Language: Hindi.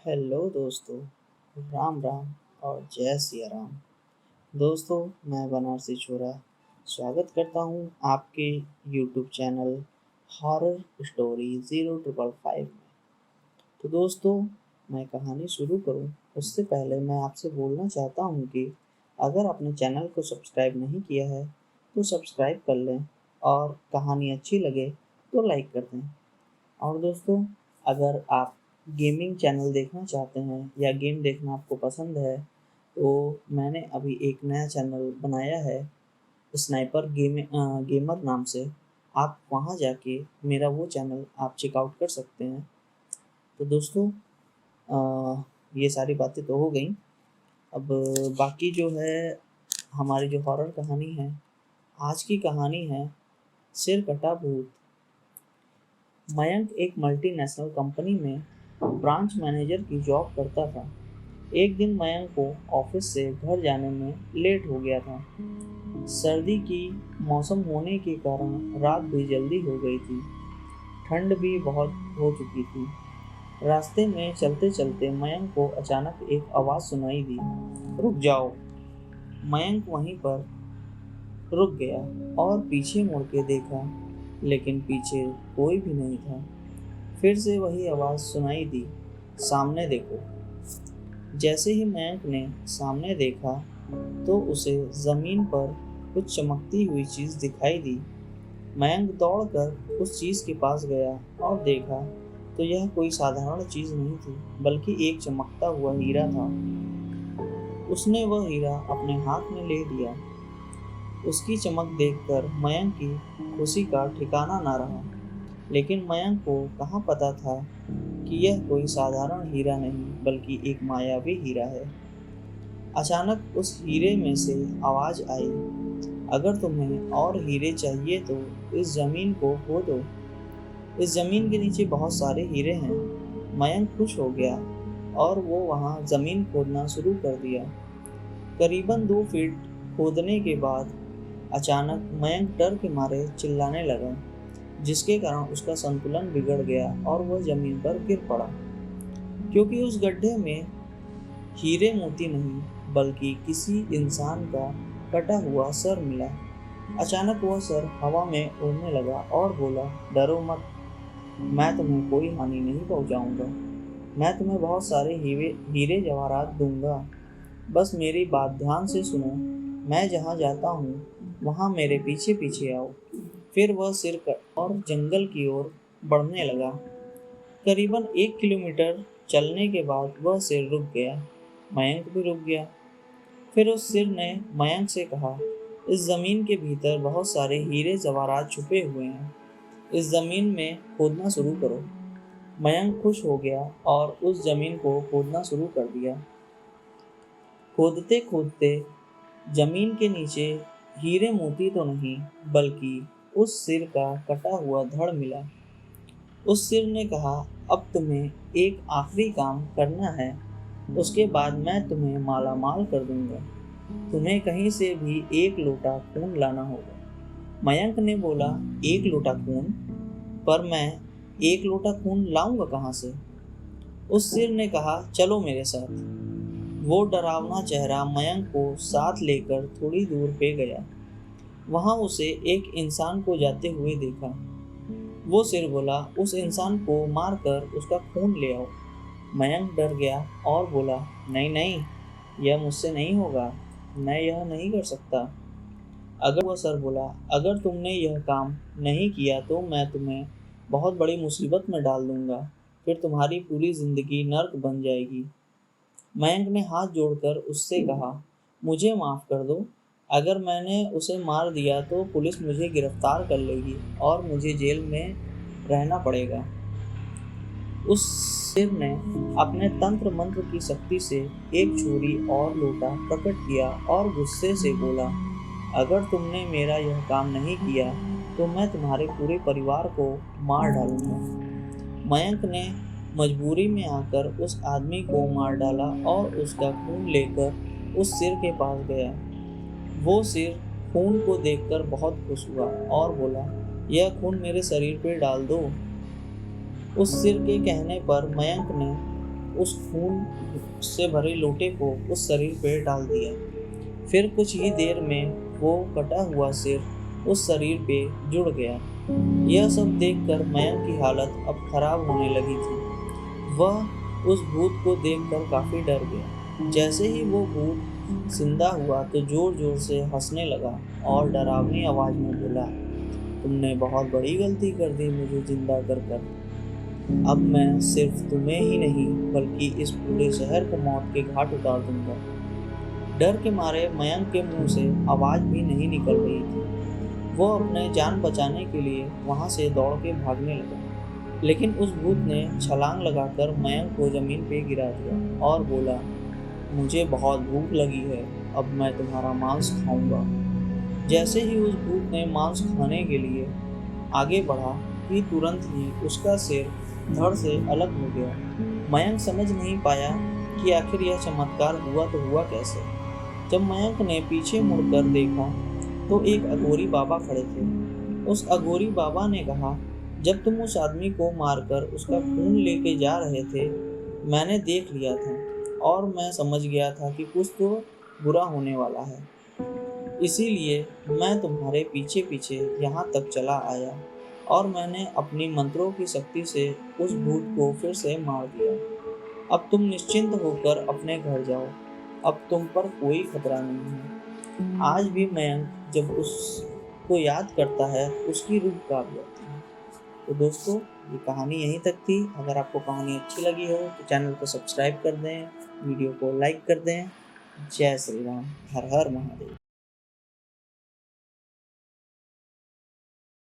हेलो दोस्तों, राम राम और जय सिया राम। दोस्तों, मैं बनारसी छोरा स्वागत करता हूँ आपके यूट्यूब चैनल हॉरर स्टोरी 0555 में। तो दोस्तों, मैं कहानी शुरू करूँ उससे पहले मैं आपसे बोलना चाहता हूँ कि अगर आपने चैनल को सब्सक्राइब नहीं किया है तो सब्सक्राइब कर लें और कहानी अच्छी लगे तो लाइक कर दें। और दोस्तों, अगर आप गेमिंग चैनल देखना चाहते हैं या गेम देखना आपको पसंद है तो मैंने अभी एक नया चैनल बनाया है स्नाइपर गेमर नाम से। आप वहां जाके मेरा वो चैनल आप चेकआउट कर सकते हैं। तो दोस्तों, ये सारी बातें तो हो गई। अब बाकी जो है हमारी जो हॉरर कहानी है, आज की कहानी है सिर कटा भूत। मयंक एक मल्टीनेशनल कंपनी में ब्रांच मैनेजर की जॉब करता था। एक दिन मयंक को ऑफिस से घर जाने में लेट हो गया था। सर्दी की मौसम होने के कारण रात भी जल्दी हो गई थी। ठंड भी बहुत हो चुकी थी। रास्ते में चलते चलते मयंक को अचानक एक आवाज़ सुनाई दी, रुक जाओ। मयंक वहीं पर रुक गया और पीछे मुड़ के देखा, लेकिन पीछे कोई भी नहीं था। फिर से वही आवाज़ सुनाई दी, सामने देखो। जैसे ही मयंक ने सामने देखा तो उसे जमीन पर कुछ चमकती हुई चीज दिखाई दी। मयंक दौड़कर उस चीज के पास गया और देखा तो यह कोई साधारण चीज नहीं थी, बल्कि एक चमकता हुआ हीरा था। उसने वह हीरा अपने हाथ में ले लिया। उसकी चमक देखकर मयंक की खुशी का ठिकाना न रहा। लेकिन मयंक को कहाँ पता था कि यह कोई साधारण हीरा नहीं बल्कि एक मायावी हीरा है। अचानक उस हीरे में से आवाज आई, अगर तुम्हें और हीरे चाहिए तो इस जमीन को खोदो। इस जमीन के नीचे बहुत सारे हीरे हैं। मयंक खुश हो गया और वो वहां जमीन खोदना शुरू कर दिया। करीबन 2 फीट खोदने के बाद अचानक मयंक डर के मारे चिल्लाने लगा, जिसके कारण उसका संतुलन बिगड़ गया और वह जमीन पर गिर पड़ा। क्योंकि उस गड्ढे में हीरे मोती नहीं बल्कि किसी इंसान का कटा हुआ सर मिला। अचानक वह सर हवा में उड़ने लगा और बोला, डरो मत, मैं तुम्हें कोई हानि नहीं पहुंचाऊंगा। मैं तुम्हें बहुत सारे हीरे जवाहरात दूंगा। बस मेरी बात ध्यान से सुनो। मैं जहाँ जाता हूँ वहाँ मेरे पीछे पीछे आओ। फिर वह सिर कर और जंगल की ओर बढ़ने लगा। करीबन 1 किलोमीटर चलने के बाद वह सिर रुक गया। मयंक भी रुक गया। फिर उस सिर ने मयंक से कहा, इस जमीन के भीतर बहुत सारे हीरे जवाहरात छुपे हुए हैं। इस जमीन में खोदना शुरू करो। मयंक खुश हो गया और उस जमीन को खोदना शुरू कर दिया। खोदते खोदते जमीन के नीचे हीरे मोती तो नहीं बल्कि उस सिर का कटा हुआ धड़ मिला। उस सिर ने कहा, अब तुम्हें एक आखिरी काम करना है, उसके बाद मैं तुम्हें माला माल कर दूंगा। तुम्हें कहीं से भी 1 लोटा खून लाना होगा। मयंक ने बोला, 1 लोटा खून? पर मैं 1 लोटा खून लाऊंगा कहाँ से? उस सिर ने कहा, चलो मेरे साथ। वो डरावना चेहरा मयंक को साथ लेकर थोड़ी दूर पे गया। वहां उसे एक इंसान को जाते हुए देखा। वो सिर बोला, उस इंसान को मारकर उसका खून ले आओ। मयंक डर गया और बोला, नहीं नहीं, यह मुझसे नहीं होगा, मैं यह नहीं कर सकता। अगर वह सर बोला, अगर तुमने यह काम नहीं किया तो मैं तुम्हें बहुत बड़ी मुसीबत में डाल दूंगा, फिर तुम्हारी पूरी जिंदगी नर्क बन जाएगी। मयंक ने हाथ जोड़कर उससे कहा, मुझे माफ़ कर दो। अगर मैंने उसे मार दिया तो पुलिस मुझे गिरफ्तार कर लेगी और मुझे जेल में रहना पड़ेगा। उस सिर ने अपने तंत्र मंत्र की शक्ति से एक छुरी और लोटा प्रकट किया और गुस्से से बोला, अगर तुमने मेरा यह काम नहीं किया तो मैं तुम्हारे पूरे परिवार को मार डालूंगा। मयंक ने मजबूरी में आकर उस आदमी को मार डाला और उसका खून लेकर उस सिर के पास गया। वो सिर खून को देखकर बहुत खुश हुआ और बोला, यह खून मेरे शरीर पर डाल दो। उस सिर के कहने पर मयंक ने उस खून से भरे लोटे को उस शरीर पर डाल दिया। फिर कुछ ही देर में वो कटा हुआ सिर उस शरीर पे जुड़ गया। यह सब देखकर मयंक की हालत अब खराब होने लगी थी। वह उस भूत को देखकर काफी डर गया। जैसे ही वो भूत जिंदा हुआ तो जोर जोर से हंसने लगा और डरावनी आवाज में बोला, तुमने बहुत बड़ी गलती कर दी मुझे जिंदा कर कर। अब मैं सिर्फ तुम्हें ही नहीं बल्कि इस पूरे शहर को मौत के घाट उतार दूंगा। डर के मारे मयंक के मुंह से आवाज भी नहीं निकल रही थी। वो अपने जान बचाने के लिए वहां से दौड़ के भागने लगा, लेकिन उस भूत ने छलांग लगाकर मयंक को जमीन पे गिरा दिया और बोला, मुझे बहुत भूख लगी है, अब मैं तुम्हारा मांस खाऊंगा। जैसे ही उस भूत ने मांस खाने के लिए आगे बढ़ा कि तुरंत ही उसका सिर धड़ से अलग हो गया। मयंक समझ नहीं पाया कि आखिर यह चमत्कार हुआ तो हुआ कैसे। जब मयंक ने पीछे मुड़कर देखा तो एक अघोरी बाबा खड़े थे। उस अघोरी बाबा ने कहा, जब तुम उस आदमी को मारकर उसका खून लेके जा रहे थे, मैंने देख लिया था और मैं समझ गया था कि कुछ तो बुरा होने वाला है। इसीलिए मैं तुम्हारे पीछे पीछे यहाँ तक चला आया और मैंने अपनी मंत्रों की शक्ति से उस भूत को फिर से मार दिया। अब तुम निश्चिंत होकर अपने घर जाओ, अब तुम पर कोई खतरा नहीं है। आज भी मयंक जब उसको याद करता है उसकी रूह कांप जाती है। तो दोस्तों, ये कहानी यहीं तक थी। अगर आपको कहानी अच्छी लगी हो तो चैनल को सब्सक्राइब कर दें, वीडियो को लाइक कर दें। जय श्री राम, हर हर महादेव।